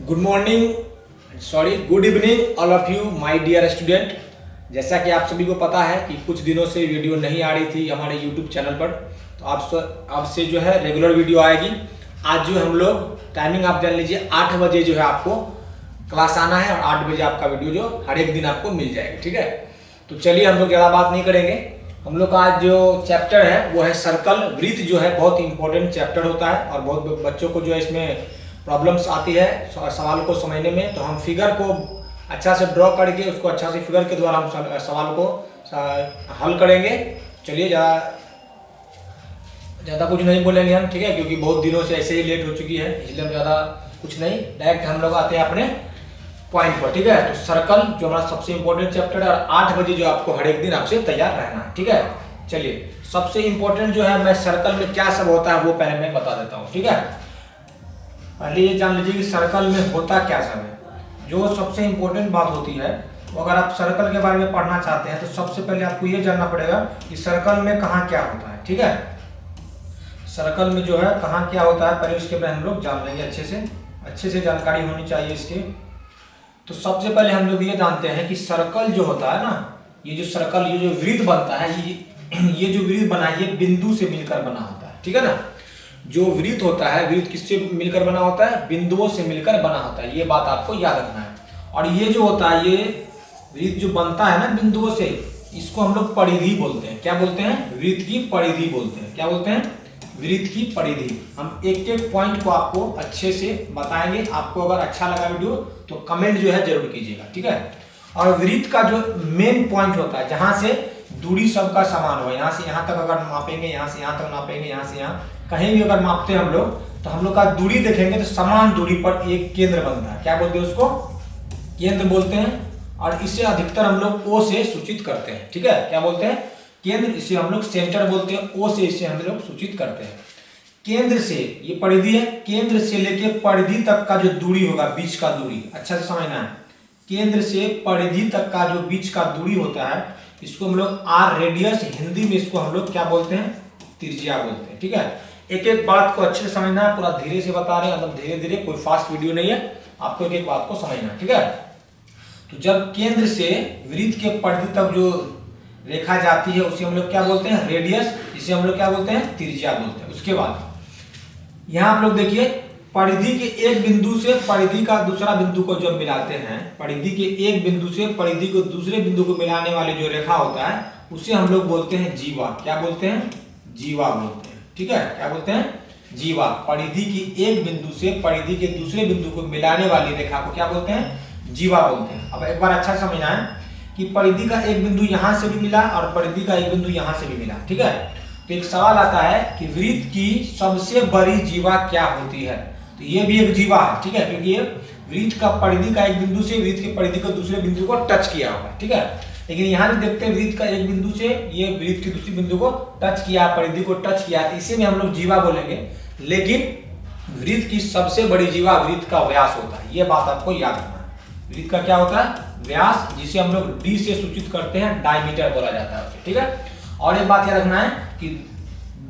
Good morning good evening all of you my dear student. जैसा कि आप सभी को पता है कि कुछ दिनों से वीडियो नहीं आ रही थी हमारे यूट्यूब चैनल पर, तो अब से जो है रेगुलर वीडियो आएगी। आज जो हम लोग टाइमिंग आप जान लीजिए, 8 बजे जो है आपको क्लास आना है और 8 बजे आपका वीडियो जो हर एक दिन आपको मिल जाएगा। ठीक है, तो चलिए हम लोग ज़्यादा बात नहीं करेंगे। हम लोग का आज जो चैप्टर है वो है सर्कल। वृत्त जो है बहुत इंपॉर्टेंट चैप्टर होता है और बहुत बच्चों को जो है इसमें प्रॉब्लम्स आती है सवाल को समझने में। तो हम फिगर को अच्छा से ड्रॉ करके उसको अच्छा से फिगर के द्वारा हम सवाल को हल करेंगे। चलिए ज़्यादा कुछ नहीं बोलेंगे हम, ठीक है, क्योंकि बहुत दिनों से ऐसे ही लेट हो चुकी है, इसलिए हम ज़्यादा कुछ नहीं, डायरेक्ट हम लोग आते हैं अपने पॉइंट पर। ठीक है, तो सर्कल जो हमारा सबसे इंपॉर्टेंट चैप्टर है और 8 बजे जो आपको हर एक दिन आपसे तैयार रहना है। ठीक है, चलिए सबसे इंपॉर्टेंट जो है मैं सर्कल में क्या सब होता है वो पहले मैं बता देता हूँ। ठीक है, पहले ये जान लीजिए कि सर्कल में होता क्या सब है। जो सबसे इंपॉर्टेंट बात होती है वो अगर आप सर्कल के बारे में पढ़ना चाहते हैं तो सबसे पहले आपको ये जानना पड़ेगा कि सर्कल में कहाँ क्या होता है। ठीक है, सर्कल में जो है कहाँ क्या होता है पहले उसके बारे में हम लोग जान लेंगे, अच्छे से जानकारी होनी चाहिए इसकी। तो सबसे पहले हम लोग ये जानते हैं कि सर्कल जो होता है ना, ये जो सर्कल, ये जो वृत्त बनता है, ये जो वृत्त बना है ये बिंदु से मिलकर बना होता है। ठीक है ना, जो वृत्त होता है, वृत्त किससे मिलकर बना होता है? बिंदुओं से मिलकर बना होता है। ये बात आपको याद रखना है। और ये जो होता है, ये वृत्त जो बनता है ना बिंदुओं से, इसको हम लोग परिधि बोलते हैं। क्या बोलते हैं? वृत्त की परिधि बोलते हैं। क्या बोलते हैं? वृत्त की परिधि। हम एक एक पॉइंट को आपको अच्छे से बताएंगे। आपको अगर अच्छा लगा वीडियो तो कमेंट जो है जरूर कीजिएगा। ठीक है, और वृत्त का जो मेन पॉइंट होता है, जहां से दूरी सबका समान हो, यहाँ से यहाँ तक अगर मापेंगे, यहाँ से यहाँ तक मापेंगे, यहाँ से यहाँ कहीं भी अगर मापते हैं हम लोग, तो हम लोग का दूरी देखेंगे तो समान दूरी पर एक केंद्र बनता है। क्या बोलते हैं उसको? केंद्र बोलते हैं। और इसे अधिकतर हम लोग ओ से सूचित करते हैं। ठीक है, क्या बोलते हैं? केंद्र। इसे हम लोग सेंटर बोलते हैं। ओ से इसे हम लोग सूचित करते हैं। केंद्र से, ये परिधि है, केंद्र से लेके परिधि तक का जो दूरी होगा, बीच का दूरी, अच्छा से समझना है। केंद्र से परिधि तक का जो बीच का दूरी होता है, इसको हम लोग आर रेडियस, हिंदी में इसको हम लोग क्या बोलते हैं? त्रिज्या बोलते हैं। ठीक है, एक एक बात को अच्छे से समझना है, पूरा धीरे से बता रहे हैं, मतलब धीरे धीरे, कोई फास्ट वीडियो नहीं है, आपको एक एक बात को समझना है। ठीक है, तो जब केंद्र से वृत्त के परिधि तक जो रेखा जाती है उसे हम लोग क्या बोलते हैं? रेडियस। इसे हम लोग क्या बोलते हैं? त्रिज्या बोलते हैं। उसके बाद यहाँ आप लोग देखिए, परिधि के एक बिंदु से परिधि का दूसरा बिंदु को जब मिलाते हैं, परिधि के एक बिंदु से परिधि को दूसरे बिंदु को मिलाने वाली जो रेखा होता है उसे हम लोग बोलते हैं जीवा। क्या बोलते हैं? जीवा बोलते हैं। ठीक है, क्या बोलते हैं? जीवा। परिधि की एक बिंदु से परिधि के दूसरे बिंदु को मिलाने वाली रेखा को क्या बोलते हैं? जीवा बोलते हैं। अब एक बार अच्छा समझना है कि परिधि का एक बिंदु यहां से भी मिला और परिधि का एक बिंदु यहां से भी मिला। ठीक है, तो एक सवाल आता है कि वृत्त की सबसे बड़ी जीवा क्या होती है? तो ये भी एक जीवा है। ठीक है, क्योंकि ये वृत्त का परिधि का एक बिंदु से वृत्त की परिधि को दूसरे बिंदु को टच किया होगा। ठीक है, लेकिन यहाँ भी देखते हैं वृत्त का एक बिंदु से ये वृत्त की दूसरी बिंदु को टच किया, परिधि को टच किया, तो इसे भी हम लोग जीवा बोलेंगे। लेकिन वृत्त की सबसे बड़ी जीवा वृत्त का व्यास होता है। ये बात आपको याद रखना है। वृत्त का क्या होता है? व्यास, जिसे हम लोग डी से सूचित करते हैं, डायमीटर बोला जाता है उसे। ठीक है, और एक बात याद रखना है कि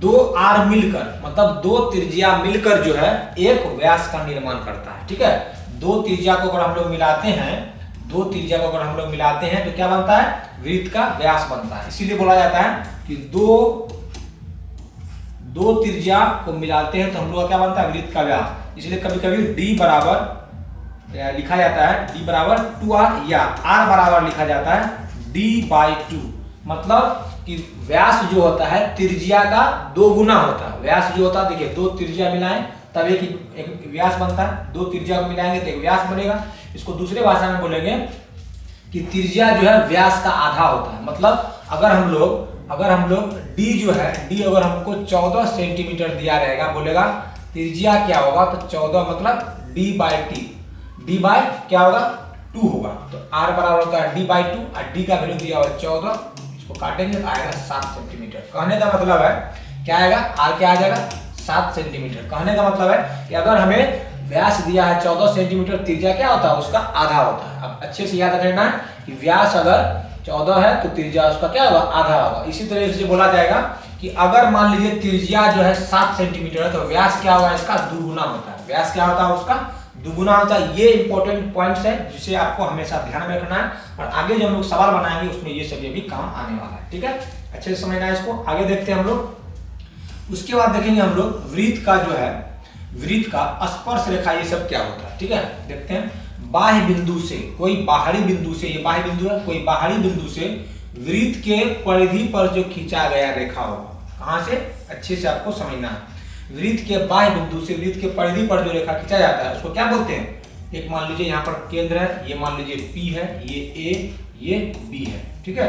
दो आर मिलकर, मतलब दो त्रिज्या मिलकर जो है एक व्यास का निर्माण करता है। ठीक है, दो त्रिज्या को अगर हम लोग मिलाते हैं, दो त्रिज्या को अगर हम लोग मिलाते हैं तो क्या बनता है? वृत्त का व्यास बनता है। इसीलिए बोला जाता है कि दो त्रिज्या को मिलाते हैं तो हम लोग का क्या बनता है? वृत्त का व्यास। इसलिए कभी कभी डी बराबर लिखा जाता है, डी बराबर 2r, या r बराबर लिखा जाता है d/2। मतलब कि व्यास जो होता है त्रिज्या का 2 गुना होता है। व्यास जो होता है, देखिए, दो त्रिज्या मिलाएं तब एक व्यास बनता है। दो त्रिज्या को मिलाएंगे तो एक व्यास बनेगा। इसको दूसरे भाषा में बोलेंगे कि त्रिज्या जो है व्यास का आधा होता है। मतलब अगर हम लोग डी जो है, डी अगर हमको 14 सेंटीमीटर दिया रहेगा, बोलेगा त्रिज्या क्या होगा? तो 14 मतलब d/t, d बाय क्या होगा? 2 होगा। तो r बराबर होता है d/2 और d का वैल्यू दिया हुआ 14, इसको काटेंगे तो आएगा 7 सेंटीमीटर। कहने का मतलब है क्या आएगा? r क्या आ जाएगा? 7 सेंटीमीटर। कहने का मतलब है कि अगर हमें व्यास दिया है 14 सेंटीमीटर, त्रिज्या क्या होता है? उसका आधा होता है। अब अच्छे से याद रखना है कि व्यास अगर 14 है तो त्रिज्या उसका क्या होगा? आधा होगा। इसी तरह से बोला जाएगा कि अगर मान लीजिए त्रिज्या जो है 7 सेंटीमीटर है तो व्यास क्या होगा? इसका 2 गुना होता है। व्यास क्या होता है उसका? दुगुना होता है। ये इंपॉर्टेंट पॉइंट्स है जिसे आपको हमेशा ध्यान में रखना है, और आगे जो हम लोग सवाल बनाएंगे उसमें ये सब भी काम आने वाला है। ठीक है, अच्छे से समझना है इसको। आगे देखते हैं हम लोग। उसके बाद देखेंगे हम लोग वृत्त का जो है, वृत्त का स्पर्श रेखा ये सब क्या होता है। ठीक है, देखते हैं। बाह्य बिंदु से, कोई बाहरी बिंदु से, ये बाह्य बिंदु है, कोई बाहरी बिंदु से वृत्त के परिधि पर जो खींचा गया रेखा होगा, कहां से, अच्छे से आपको समझना है। वृत्त के बाह्य बिंदु से वृत्त के परिधि पर जो रेखा खींचा जाता है उसको क्या बोलते हैं। एक मान लीजिए यहाँ पर केंद्र है, ये मान लीजिए P है, ये A, ये B है। ठीक है,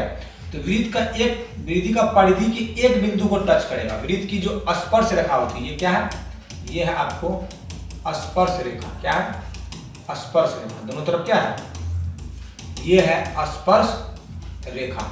तो वृत्त का एक, वृत्त का परिधि के एक बिंदु को टच करेगा। वृत्त की जो स्पर्श रेखा होती है, ये क्या है, ये है आपको स्पर्श रेखा। क्या है, स्पर्श रेखा। दोनों तरफ क्या है, ये है स्पर्श रेखा।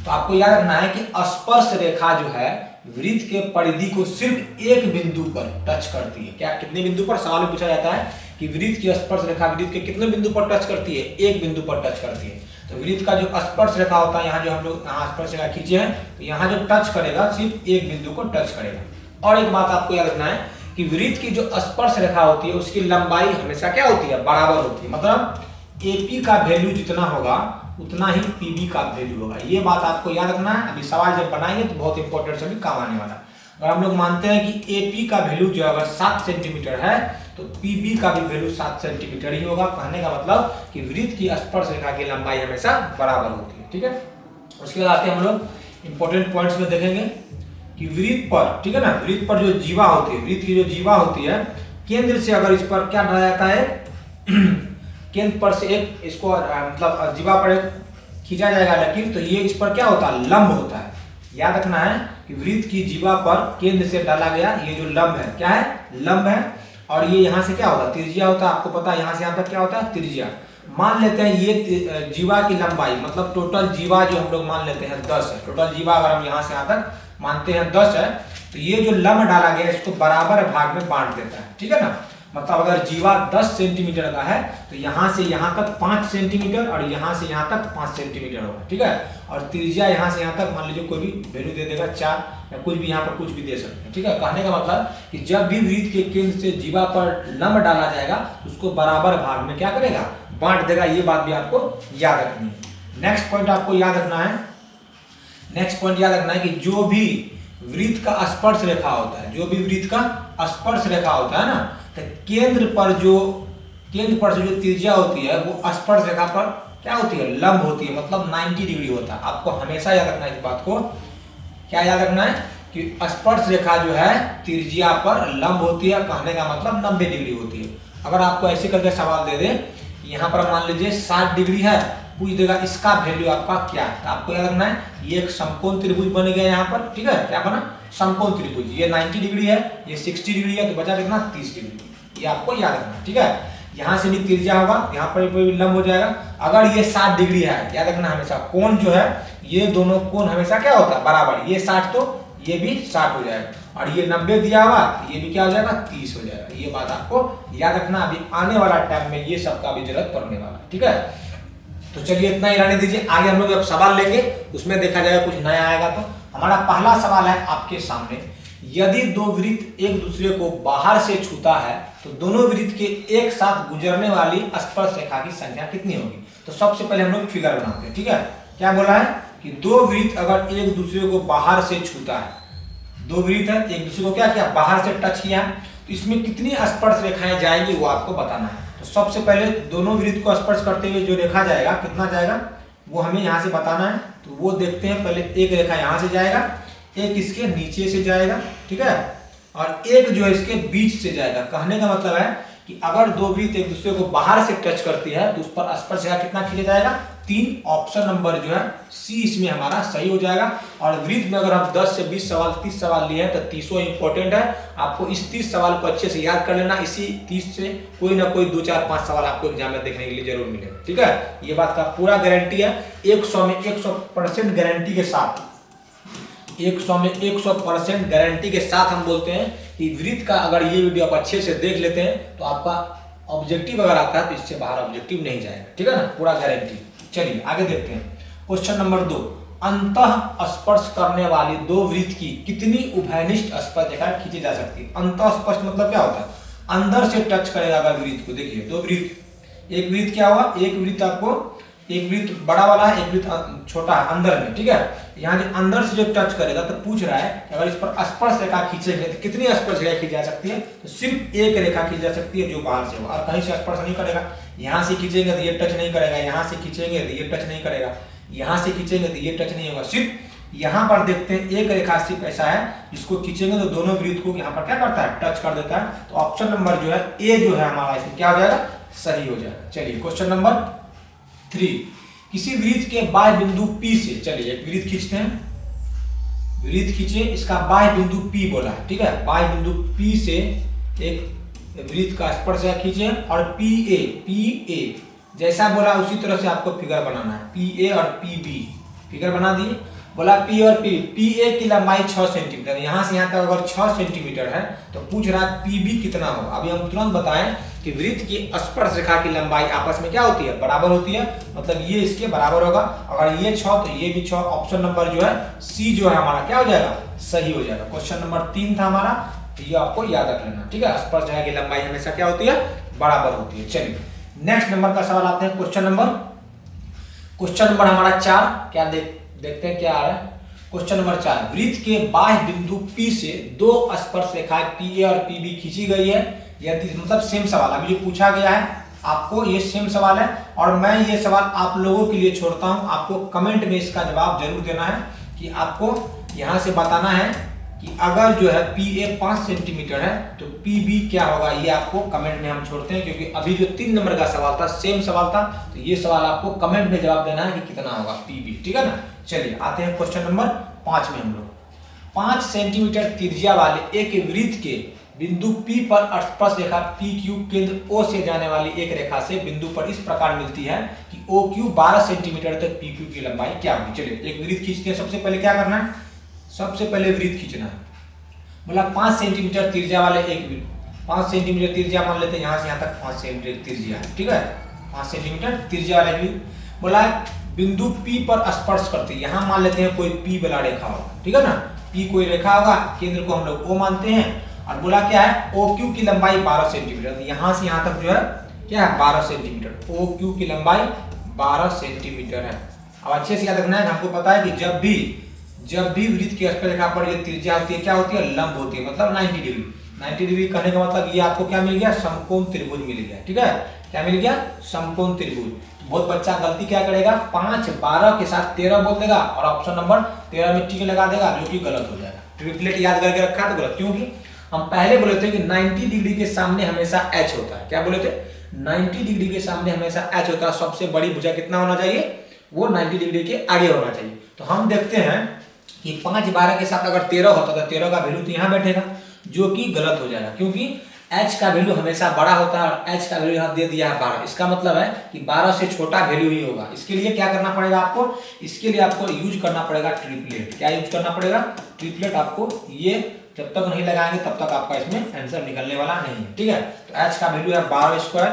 तो आपको याद रखना है कि स्पर्श रेखा जो है वृत्त के परिधि को सिर्फ एक बिंदु पर टच करती है। क्या, कितने बिंदु पर, सवाल में पूछा जाता है कि वृत्त की स्पर्श रेखा वृत्त के कितने बिंदु पर टच करती है, एक बिंदु पर टच करती है। तो वृत्त का जो स्पर्श रेखा होता है, यहाँ जो हम लोग यहाँ स्पर्श रेखा खींचे हैं, तो यहाँ जो टच करेगा सिर्फ एक बिंदु को टच करेगा। और एक बात आपको याद रखना है कि वृत्त की जो स्पर्श रेखा होती है उसकी लंबाई हमेशा क्या होती है, बराबर होती है। मतलब AP का वैल्यू जितना होगा उतना ही PB का वैल्यू होगा। ये बात आपको याद रखना है। अभी सवाल जब बनाएंगे तो बहुत इंपॉर्टेंट से भी काम आने वाला है। अगर हम लोग मानते हैं कि AP का वैल्यू जो अगर 7 सेंटीमीटर है तो PB का भी वैल्यू 7 सेंटीमीटर ही होगा। कहने का मतलब कि वृत्त की स्पर्श रेखा की लंबाई हमेशा बराबर होती है। ठीक है, उसके बाद आते हैं हम लोग इंपॉर्टेंट पॉइंट्स में देखेंगे कि वृत्त पर, ठीक है ना, वृत्त पर जो जीवा होती है, वृत्त की जो जीवा होती है, केंद्र से अगर इस पर क्या डाला जाता है केंद्र पर से एक इसको मतलब जीवा पर खींचा जाएगा लकीर, तो ये इस पर क्या होता है, लंब होता है। याद रखना है कि वृत्त की जीवा पर केंद्र से डाला गया ये जो लंब है, क्या है, लंब है। और ये यहाँ से क्या होता है, त्रिज्या होता है। आपको पता है यहाँ से यहाँ तक क्या होता है, त्रिज्या। मान लेते हैं ये जीवा की लंबाई, मतलब टोटल जीवा जो हम लोग मान लेते हैं 10 है। टोटल जीवा अगर हम यहाँ से यहाँ तक मानते हैं 10 है, तो ये जो लंब डाला गया इसको बराबर भाग में बांट देता है। ठीक है ना, मतलब अगर जीवा 10 सेंटीमीटर का है तो यहाँ से यहाँ तक 5 सेंटीमीटर और यहाँ से यहाँ तक 5 सेंटीमीटर होगा। ठीक है, और त्रिज्या यहाँ से यहाँ तक मान लीजिए कोई भी वैल्यू दे देगा 4 या कुछ भी, यहाँ पर कुछ भी दे सकते हैं। ठीक है, कहने का मतलब कि जब भी वृत्त के केंद्र से जीवा पर लंब डाला जाएगा उसको बराबर भाग में क्या करेगा, बांट देगा। ये बात भी आपको याद रखनी है। नेक्स्ट पॉइंट आपको याद रखना है, नेक्स्ट पॉइंट याद रखना है कि जो भी वृत्त का स्पर्श रेखा होता है, जो भी वृत्त का स्पर्श रेखा होता है ना, तो केंद्र पर से जो त्रिज्या होती है वो स्पर्श रेखा पर क्या होती है, लंब होती है। मतलब 90 डिग्री होता है। आपको हमेशा याद रखना है इस बात को। क्या याद रखना है कि स्पर्श रेखा जो है त्रिज्या पर लंब होती है। कहने का मतलब 90 डिग्री होती है। अगर आपको ऐसे करके सवाल दे दे, यहाँ पर मान लीजिए 60 डिग्री है, पूछ देगा इसका वैल्यू आपका क्या है, तो आपको याद रखना है ये एक समकोण त्रिभुज बन गया यहाँ पर। ठीक है, क्या बना, समकोण त्रिभुज। ये 90 डिग्री है, ये 60 डिग्री है, तो बचा कितना, 30 डिग्री। ये आपको याद रखना है। ठीक है, यहाँ से भी त्रिज्या होगा, यहाँ पर भी लंब हो जाएगा। अगर ये 60 डिग्री है, याद रखना हमेशा कोण जो है, ये दोनों कोण हमेशा क्या होता है, बराबर। ये 60 तो ये भी 60 हो जाएगा, और ये 90 दिया हुआ तो ये भी क्या हो जाएगा, 30 हो जाएगा। ये बात आपको याद रखना। अभी आने वाला टाइम में ये सब का भी जरूरत पड़ने वाला। ठीक है, तो चलिए इतना ही रहने दीजिए। आगे हम लोग जब सवाल लेंगे उसमें देखा जाएगा कुछ नया आएगा। तो हमारा पहला सवाल है आपके सामने, यदि दो वृत्त एक दूसरे को बाहर से छूता है तो दोनों वृत्त के एक साथ गुजरने वाली स्पर्श रेखा की संख्या कितनी होगी। तो सबसे पहले हम लोग फिगर बनाते हैं। ठीक है, क्या बोला है कि दो वृत्त अगर एक दूसरे को बाहर से छूता है, दो वृत्त है एक दूसरे को क्या किया, बाहर से टच किया, तो इसमें कितनी स्पर्श रेखाएं जाएंगी वो आपको बताना है। तो सबसे पहले दोनों वृत्त को स्पर्श करते हुए जो रेखा जाएगा, कितना जाएगा वो हमें यहाँ से बताना है। तो वो देखते हैं। पहले एक रेखा यहाँ से जाएगा, एक इसके नीचे से जाएगा, ठीक है, और एक जो है इसके बीच से जाएगा। कहने का मतलब है कि अगर दो वृत्त एक दूसरे को बाहर से टच करती है तो उस पर स्पर्श रेखा कितना खींचा जाएगा, 3। ऑप्शन नंबर जो है सी इसमें हमारा सही हो जाएगा। और वृत्त में अगर हम 10 से 20 सवाल 30 सवाल लिए हैं तो 30 इंपॉर्टेंट है। आपको इस 30 सवाल को अच्छे से याद कर लेना। इसी 30 से कोई ना कोई 2, 4, 5 सवाल आपको एग्जाम में देखने के लिए जरूर मिलेगा। ठीक है, ये बात का पूरा गारंटी है। 100 में 100% गारंटी के साथ, 100 में 100% गारंटी के साथ हम बोलते हैं कि वृत्त का अगर ये वीडियो आप अच्छे से देख लेते हैं तो आपका ऑब्जेक्टिव अगर आता है तो इससे बाहर ऑब्जेक्टिव नहीं जाएगा। ठीक है ना, पूरा गारंटी। चलिए आगे देखते हैं। क्वेश्चन नंबर 2, अंतः स्पर्श करने वाली दो वृत्त की कितनी उभयनिष्ठ स्पर्श रेखा खींची जा सकती है। अंतः स्पर्श मतलब क्या होता है, अंदर से टच करेगा अगर वृत्त को, देखिए दो वृत्त, एक वृत्त क्या हुआ, एक वृत्त आपको, एक वृत्त बड़ा वाला है, एक वृत्त छोटा है अंदर में, ठीक है। यहाँ जो अंदर से जो टच करेगा तो पूछ रहा है कि अगर इस पर स्पर्श रेखा खींचेंगे तो कितनी स्पर्श रेखा खींची जा सकती है, तो सिर्फ एक रेखा खींची जा सकती है जो बाहर से हो, और कहीं से स्पर्श नहीं करेगा। यहाँ से खींचेंगे तो ये टच नहीं करेगा, यहाँ से खींचेंगे तो ये टच नहीं करेगा, यहाँ से खींचेंगे तो ये टच नहीं होगा। सिर्फ यहाँ पर देखते हैं एक रेखा सिर्फ ऐसा है जिसको खींचेंगे तो दोनों वृत्त को यहाँ पर क्या करता है, टच कर देता है। तो ऑप्शन नंबर जो है ए जो है हमारा इसमें क्या हो जाएगा, सही हो जाएगा। चलिए क्वेश्चन नंबर 3, किसी वृत्त के बाह्य बिंदु P से, चलिए एक वृत्त खींचते हैं, वृत्त खींचे, इसका बाह्य बिंदु P बोला है, ठीक है। बाह्य बिंदु P से एक वृत्त का स्पर्श रेखा खींचे और PA जैसा बोला उसी तरह से आपको फिगर बनाना है, PA और PB फिगर बना दिए। बोला P और PA की लंबाई 6 सेंटीमीटर, यहाँ से यहाँ तक अगर 6 सेंटीमीटर है तो पूछ रहा है PB कितना होगा। अभी हम तुरंत बताएं कि वृत्त की स्पर्श रेखा की लंबाई आपस में क्या होती है, बराबर होती है, मतलब ये इसके बराबर होगा। अगर ये 6 तो ये भी 6, ऑप्शन नंबर जो है C जो है हमारा क्या हो जाएगा, सही हो जाएगा। क्वेश्चन नंबर 3 था हमारा, तो ये आपको याद रख लेना, ठीक है। स्पर्श रेखा की लंबाई हमेशा क्या होती है, बराबर होती है। चलिए नेक्स्ट नंबर का सवाल आते हैं, क्वेश्चन नंबर हमारा 4, क्या देखते हैं क्या आ रहा है। क्वेश्चन नंबर 4, वृत्त के बाह्य बिंदु P से दो स्पर्श रेखाएं PA और PB खींची गई है, यदि, मतलब सेम सवाल अभी जो पूछा गया है आपको, ये सेम सवाल है और मैं ये सवाल आप लोगों के लिए छोड़ता हूं, आपको कमेंट में इसका जवाब जरूर देना है कि आपको यहां से बताना है कि अगर जो है PA 5 सेंटीमीटर है तो PB क्या होगा, ये आपको कमेंट में हम छोड़ते हैं, क्योंकि अभी जो 3 नंबर का सवाल था सेम सवाल था, तो ये सवाल आपको कमेंट में जवाब देना है कि कितना होगा PB, ठीक है ना। चलिए आते हैं क्वेश्चन नंबर 5 में। हम लोग 5 सेंटीमीटर त्रिज्या वाले एक वृत्त के बिंदु P पर स्पर्श रेखा PQ केंद्र O से जाने वाली एक रेखा से बिंदु पर इस प्रकार मिलती है कि OQ 12 सेंटीमीटर तक PQ की लंबाई क्या होगी। चलिए एक वृत्त खींचते हैं, सबसे पहले क्या करना है, सबसे पहले वृत्त खींचना है। बोला 5 सेंटीमीटर त्रिज्या वाले एक वृत्त, 5 सेंटीमीटर त्रिज्या मान लेते हैं, यहाँ से यहाँ तक 5 सेंटीमीटर त्रिज्या है, ठीक है। 5 सेंटीमीटर त्रिज्या वाले वृत्त, बोला बिंदु P पर स्पर्श करती है, यहाँ मान लेते हैं कोई P वाला रेखा होगा, ठीक है ना, P कोई रेखा होगा, केंद्र को हम लोग O मानते हैं, और बोला क्या है OQ की लंबाई 12 सेंटीमीटर, यहाँ से यहाँ तक जो है क्या है 12 सेंटीमीटर, OQ की लंबाई 12 सेंटीमीटर है। अब अच्छे से याद रखना है, हमको पता है कि जब भी वृत्त की स्पर्श रेखा पर ये त्रिज्या होती है क्या होती है, लंब होती है, मतलब 90 डिग्री। 90 डिग्री कहने का मतलब ये आपको क्या मिल गया, समकोण त्रिभुज मिल गया, ठीक है। क्या मिल गया, समकोण त्रिभुज। बहुत बच्चा गलती क्या करेगा, 5 12 के साथ 13 बोल देगा और ऑप्शन नंबर 13 में टिक लगा देगा, जो कि गलत हो जाएगा। ट्रिपलेट याद करके रखा तो गलत, क्योंकि हम पहले बोले थे कि 90 डिग्री के सामने हमेशा H होता है। क्या बोले थे, 90 डिग्री के सामने हमेशा H होता है। सबसे बड़ी भुजा कितना होना चाहिए, वो 90 डिग्री के आगे होना चाहिए। तो हम देखते हैं कि 5 12 के साथ अगर 13 होता तो 13 का वैल्यू तो यहाँ बैठेगा, जो कि गलत हो जाएगा, क्योंकि H का वैल्यू हमेशा बड़ा होता है और H का वैल्यू यहाँ दे दिया है 12। इसका मतलब है कि 12 से छोटा वैल्यू ही होगा। इसके लिए क्या करना पड़ेगा आपको, इसके लिए आपको यूज करना पड़ेगा ट्रिपलेट। क्या यूज करना पड़ेगा, ट्रिपलेट। आपको ये जब तक नहीं लगाएंगे तब तक आपका इसमें आंसर निकलने वाला नहीं है, ठीक है। तो H का वैल्यू है 12 स्क्वायर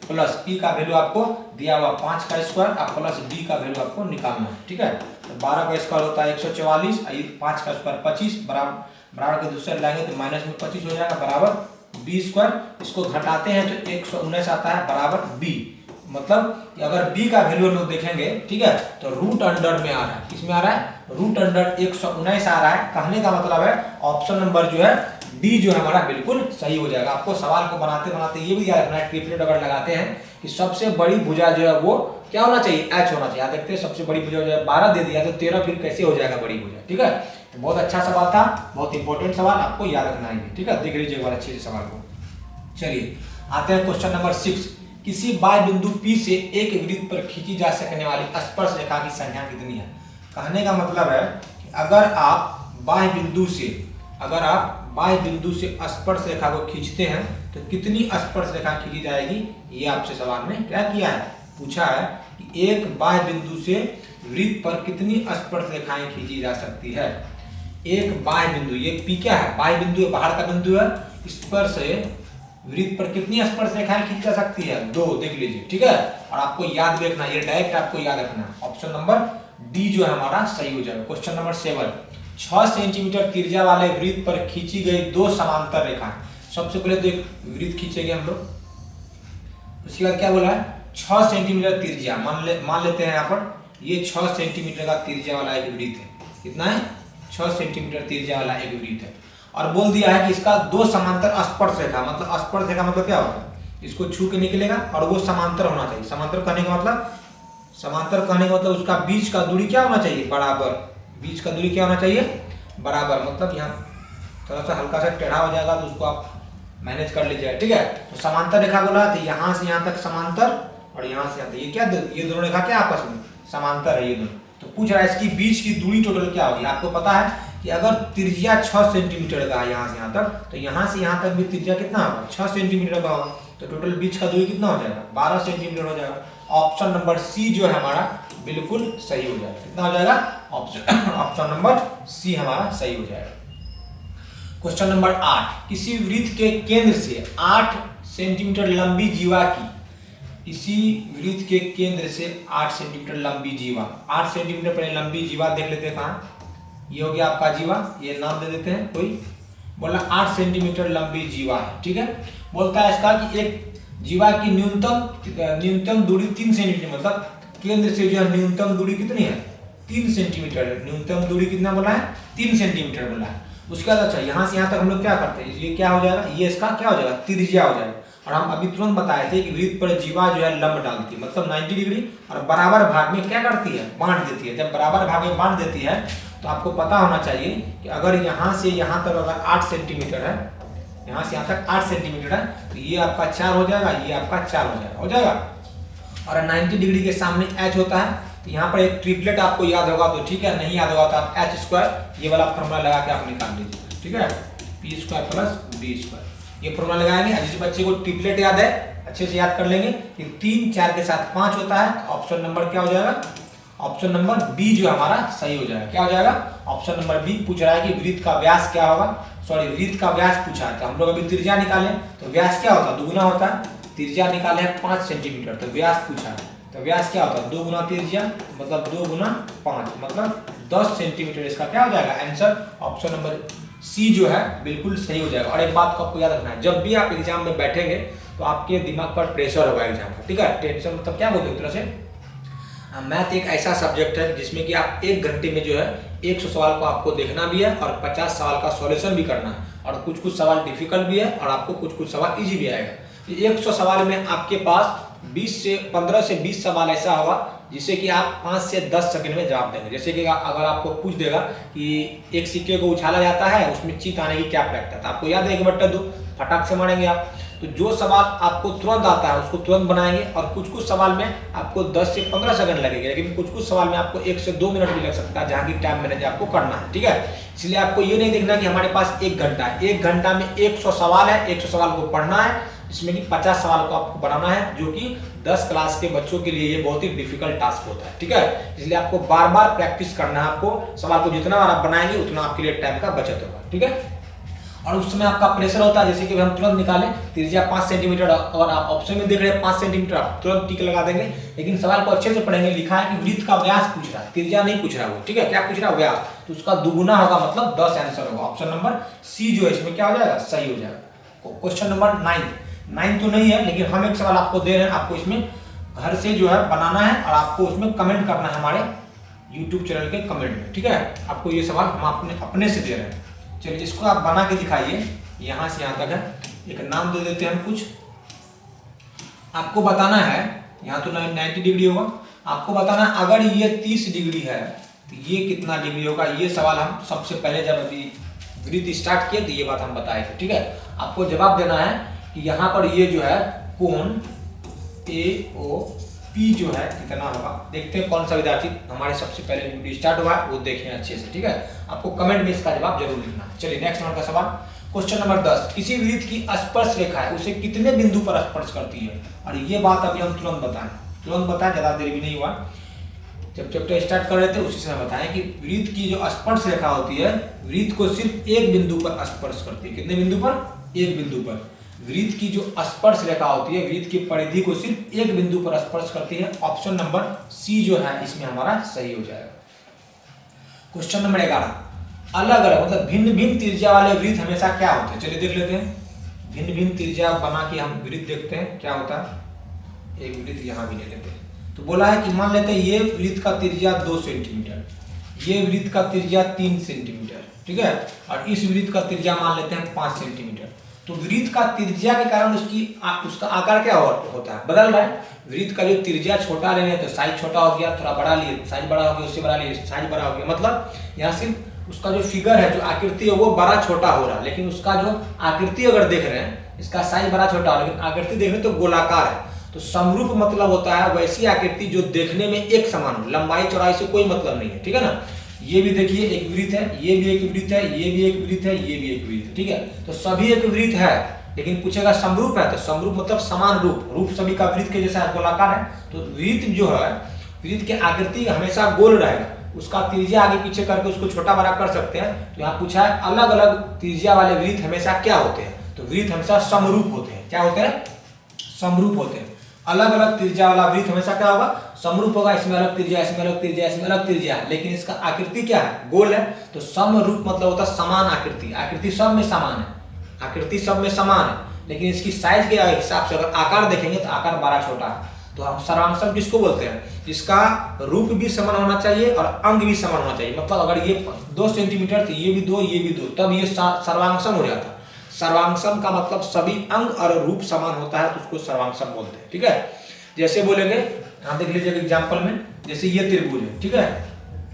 प्लस P का वैल्यू आपको दिया हुआ 5 का स्क्वायर और प्लस B का वैल्यू आपको निकालना है, ठीक है। तो 12 का स्क्वायर होता है 144, 5 का स्क्वायर 25, बराबर के दूसरे लाएंगे तो माइनस में 25 हो जाएगा, बराबर B स्क्वायर। इसको घटाते हैं तो 119 आता है, बराबर B। मतलब अगर B का वैल्यू हम लोग देखेंगे, ठीक है, तो रूट अंडर में आ रहा है, किसमें आ रहा है, रूट अंडर 119 आ रहा है। कहने का मतलब है ऑप्शन नंबर जो है डी जो है हमारा बिल्कुल सही हो जाएगा। आपको सवाल को बनाते बनाते ये भी याद रखना है, ट्रिपलेट अगर लगाते हैं कि सबसे बड़ी भुजा जो है वो क्या होना चाहिए, H होना चाहिए। देखते हैं सबसे बड़ी भुजा जो है 12 दे दिया तो 13 फिर कैसे हो जाएगा बड़ी भुजा, ठीक है। तो बहुत अच्छा सवाल था, बहुत इंपॉर्टेंट सवाल, आपको याद रखना है, ठीक है। देख लीजिए एक बार अच्छे से सवाल को। चलिए आते हैं क्वेश्चन नंबर 6। किसी बाह्य बिंदु P से एक वृत्त पर खींची जा सकने वाली स्पर्श रेखा की संख्या कितनी है। कहने का मतलब है कि अगर आप बाह्य बिंदु से स्पर्श रेखा को खींचते हैं तो कितनी स्पर्श रेखा खींची जाएगी, ये आपसे सवाल में क्या किया है, पूछा है कि एक बाह्य बिंदु से वृत्त पर कितनी स्पर्श रेखाएं खींची जा सकती है। एक बाह्य बिंदु, ये P क्या है, बाह्य बिंदु है, बाहर का बिंदु है, इस पर से वृत्त पर कितनी स्पर्श रेखाएं खींची जा सकती है, 2, देख लीजिए, ठीक है। और आपको याद रखना, ये डायरेक्ट आपको याद रखना, ऑप्शन नंबर डी जो है हमारा सही हो जाएगा। Question number 7। 6 सेंटीमीटर त्रिज्या वाले वृत्त पर खींची गई 2 समांतर रेखाएं। सबसे पहले तो एक वृत्त खींचेंगे हम लोग। उसके बाद क्या बोला है, 6 सेंटीमीटर त्रिज्या मान लेते हैं यहाँ पर ये 6 सेंटीमीटर का त्रिज्या वाला एक वृत्त है। कितना है, 6 सेंटीमीटर त्रिज्या वाला एक वृत्त है। और बोल दिया है कि इसका 2 समांतर स्पर्श रेखा, मतलब स्पर्श रेखा मतलब क्या होता है, इसको छू के निकलेगा और वो समांतर होना चाहिए। समांतर कहने का मतलब उसका बीच का दूरी क्या होना चाहिए, बराबर। बीच का दूरी क्या होना चाहिए, बराबर। मतलब यहाँ थोड़ा सा हल्का सा टेढ़ा हो जाएगा तो उसको आप मैनेज कर लीजिए, ठीक है। तो समांतर रेखा बोला तो यहाँ से यहाँ तक समांतर और यहाँ से यहाँ तक, ये क्या, ये दोनों रेखा क्या आपस में समांतर है ये दोनों। तो पूछ रहा है इसकी बीच की दूरी टोटल क्या होगी। आपको पता है कि अगर त्रिज्या 6 सेंटीमीटर का है यहाँ से यहाँ तक, तो यहाँ से यहाँ तक भी त्रिज्या कितना होगा, 6 सेंटीमीटर का होगा। तो टोटल बीच का दूरी कितना हो जाएगा, 12 सेंटीमीटर हो जाएगा। ऑप्शन नंबर सी जो है हमारा बिल्कुल सही हो जाएगा। कितना हो जाएगा, ऑप्शन नंबर सी हमारा सही हो जाएगा। क्वेश्चन नंबर 8, किसी वृत्त के केंद्र से 8 सेंटीमीटर लंबी जीवा की, इसी वृत्त के केंद्र से 8 सेंटीमीटर लंबी जीवा, 8 सेंटीमीटर पर लंबी जीवा देख लेते हैं कहाँ, ये हो गया आपका जीवा, ये नाम दे देते हैं। कोई बोला 8 सेंटीमीटर लंबी जीवा है, ठीक है। बोलता है इसका कि एक जीवा की न्यूनतम दूरी 3 सेंटीमीटर, मतलब केंद्र से जो है न्यूनतम दूरी कितनी है, 3 सेंटीमीटर है। न्यूनतम दूरी कितना बोला है, 3 सेंटीमीटर बोला है। उसके बाद अच्छा यहाँ से यहाँ तक हम लोग क्या करते हैं, ये क्या हो जाएगा, ये इसका क्या हो जाएगा, त्रिज्या हो जाएगा। और हम अभी तुरंत बताए थे कि वृत्त पर जीवा जो है लंब डालती है, मतलब 90 डिग्री, और बराबर भाग में क्या करती है, बांट देती है। जब बराबर भाग में बांट देती है तो आपको पता होना चाहिए कि अगर यहाँ से यहाँ तक अगर 8 सेंटीमीटर है, यहाँ से यहाँ तक 8 सेंटीमीटर है, तो ये आपका 4 हो जाएगा, ये आपका 4 हो जाएगा। और 90 डिग्री के सामने h होता है, तो यहाँ पर एक ट्रिपलेट आपको याद होगा तो ठीक है, नहीं याद होगा तो आप h² ये वाला फॉर्मूला लगा के आप निकाल लीजिए, ठीक है। p² + b², ये फॉर्मूला लगाएंगे। जिस बच्चे को ट्रिपलेट याद है अच्छे से याद कर लेंगे कि 3 4 के साथ 5 होता है। ऑप्शन नंबर क्या हो जाएगा, ऑप्शन नंबर बी जो हमारा सही हो जाएगा। क्या हो जाएगा, ऑप्शन नंबर बी। पूछ रहा है कि वृत्त का व्यास क्या होगा, सॉरी वृत्त का व्यास पूछा है। तो हम लोग अभी त्रिज्या निकाले तो व्यास क्या होता है, दुगुना होता है। त्रिज्या निकाले हैं 5 सेंटीमीटर, तो व्यास पूछा है, तो व्यास क्या होता है, 2 गुना त्रिज्या, मतलब 2 गुना 5, मतलब 10 सेंटीमीटर। इसका क्या हो जाएगा आंसर, ऑप्शन नंबर सी जो है बिल्कुल सही हो जाएगा। और एक बात को आपको याद रखना है, जब भी आप एग्जाम में बैठेंगे तो आपके दिमाग पर प्रेशर होगा एग्जाम का, ठीक है। टेंशन मतलब क्या बोलते हैं एक तरह से, मैथ एक ऐसा सब्जेक्ट है जिसमें कि आप 1 घंटे में जो है 100 सवाल को आपको देखना भी है और 50 सवाल का सॉल्यूशन भी करना है। और कुछ सवाल डिफिकल्ट भी है और आपको कुछ सवाल इजी भी आएगा। 100 सवाल में आपके पास 15 से 20 सवाल ऐसा होगा जिसे कि आप 5 से 10 सेकंड में जवाब देंगे। जैसे कि अगर आपको पूछ देगा कि एक सिक्के को उछाला जाता है, उसमें चीत आने की क्या प्रक्रिया है, तो आपको याद है 1/2 फटाक से मारेंगे आप। तो जो सवाल आपको तुरंत आता है उसको तुरंत बनाएंगे, और कुछ सवाल में आपको 10 से 15 सेकंड लगेंगे, लेकिन कुछ सवाल में आपको 1 से 2 मिनट भी लग सकता है, जहाँ की टाइम मैनेज आपको करना है, ठीक है। इसलिए आपको ये नहीं देखना कि हमारे पास 1 घंटा है, 1 घंटा में 100 सवाल है, 100 सवाल को पढ़ना है, इसमें कि 50 सवाल को आपको बनाना है, जो कि 10 क्लास के बच्चों के लिए ये बहुत ही डिफिकल्ट टास्क होता है, ठीक है। इसलिए आपको बार बार प्रैक्टिस करना है। आपको सवाल को जितना बार आप बनाएंगे उतना आपके लिए टाइम का बचत होगा, ठीक है। और उस समय आपका प्रेशर होता है, जैसे कि हम तुरंत निकालें त्रिज्या 5 सेंटीमीटर, और आप ऑप्शन में देख रहे हैं 5 सेंटीमीटर, आप तुरंत टिक लगा देंगे। लेकिन सवाल को अच्छे से पढ़ेंगे, लिखा है कि वृत्त का व्यास पूछ रहा है, त्रिज्या नहीं पूछ रहा है वो, ठीक है। क्या पूछ रहा है, व्यास, तो उसका दुगुना होगा, मतलब 10 आंसर होगा। ऑप्शन नंबर सी जो है इसमें क्या हो जाएगा, सही हो जाएगा। क्वेश्चन नंबर 9 तो नहीं है, लेकिन हम एक सवाल आपको दे रहे हैं, आपको इसमें घर से जो है बनाना है और आपको उसमें कमेंट करना है हमारे यूट्यूब चैनल के कमेंट में, ठीक है। आपको ये सवाल हम अपने से दे रहे हैं। चलिए इसको आप बना के दिखाइए, यहाँ से यहाँ तक है। एक नाम दे देते हैं हम कुछ। आपको बताना है, यहाँ तो 90 डिग्री होगा, आपको बताना है अगर ये 30 डिग्री है तो ये कितना डिग्री होगा। ये सवाल हम सबसे पहले जब अभी वृत्त स्टार्ट किए तो ये बात हम बताए थे, ठीक है। आपको जवाब देना है कि यहाँ पर ये जो है कोण AOP जो है कितना होगा। देखते हैं कौन सा विद्यार्थी हमारे सबसे पहले वीडियो स्टार्ट हुआ है वो देखें अच्छे से, ठीक है। आपको कमेंट में इसका जवाब जरूर लिखना है। चलिए नेक्स्ट नंबर का सवाल, क्वेश्चन नंबर 10, किसी वृत्त की स्पर्श रेखा है उसे कितने बिंदु पर स्पर्श करती है। और ये बात अभी हम तुरंत बताएं, ज़्यादा देर भी नहीं हुआ। जब चैप्टर स्टार्ट कर रहे थे उसी समय बताएं कि वृत्त की जो स्पर्श रेखा होती है, वृत्त को सिर्फ एक बिंदु पर स्पर्श करती है। कितने बिंदु पर, एक बिंदु पर। वृत्त की जो स्पर्श रेखा होती है, वृत्त की परिधि को सिर्फ एक बिंदु पर स्पर्श करती है। ऑप्शन नंबर सी जो है इसमें हमारा सही हो जाएगा। क्वेश्चन नंबर 11, अलग अलग मतलब भिन्न भिन्न त्रिज्या वाले वृत्त हमेशा क्या होते हैं। चलिए देख लेते हैं। भिन्न भिन्न त्रिज्या बना के हम वृत्त देखते हैं क्या होता है। एक वृत्त यहाँ भी ले लेते हैं। तो बोला है कि मान लेते हैं ये वृत्त का त्रिज्या 2 सेंटीमीटर, ये वृत्त का त्रिज्या 3 सेंटीमीटर, ठीक है, और इस वृत्त का त्रिज्या मान लेते हैं 5 सेंटीमीटर। तो वृत्त का त्रिज्या के कारण उसका आकार क्या होता है, बदल रहा है। वृत्त का जो त्रिज्या छोटा ले तो साइज छोटा हो गया, थोड़ा बड़ा लिए साइज बड़ा हो गया, उससे बड़ा लिए साइज बड़ा हो गया। मतलब यहाँ सिर्फ उसका जो फिगर है, जो आकृति है वो बड़ा छोटा हो रहा है, लेकिन उसका जो आकृति अगर देख रहे हैं इसका साइज बड़ा छोटा हो, लेकिन आकृति देख रहे हैं तो गोलाकार है। तो समरूप मतलब होता है वैसी आकृति जो देखने में एक समान हो, लंबाई चौड़ाई से कोई मतलब नहीं है, ठीक है ना। ये भी देखिए एक वृत्त है, ये भी एक वृत्त है, ये भी एक वृत्त है, ये भी एक वृत्त है, ठीक है। तो सभी एक वृत्त है, लेकिन पूछेगा समरूप है, तो समरूप मतलब समान रूप, रूप सभी का वृत्त के जैसा गोलाकार है। तो वृत्त जो है, वृत्त की आकृति हमेशा गोल रहेगा, उसका त्रिज्या आगे पीछे करके उसको छोटा बड़ा कर सकते हैं। तो यहाँ पूछा है अलग अलग त्रिज्या वाले वृत्त हमेशा क्या होते हैं, तो वृत्त हमेशा समरूप होते हैं। क्या होते हैं, समरूप होते हैं। अलग अलग त्रिज्या वाला वृत्त हमेशा क्या होगा, समरूप होगा। इसमें अलग त्रिज्या, इसमें अलग त्रिज्या, इसमें अलग त्रिज्या है, लेकिन इसका आकृति क्या है, गोल है। तो समरूप मतलब होता है समान आकृति, आकृति सब में समान है, आकृति सब में समान है, लेकिन इसकी साइज के हिसाब से अगर आकार देखेंगे तो आकार बड़ा छोटा है। तो हम सर्वांगसम किसको बोलते हैं, जिसका रूप भी समान होना चाहिए और अंग भी समान होना चाहिए। मतलब अगर ये 2 सेंटीमीटर तो ये भी 2, ये भी 2, तब ये सर्वांगसम हो जाता है। सर्वांगसम का मतलब सभी अंग और रूप समान होता है, तो उसको सर्वांगसम बोलते हैं, ठीक है। जैसे बोलेंगे, यहाँ देख लीजिए एग्जाम्पल में, जैसे ये त्रिभुज है, ठीक है,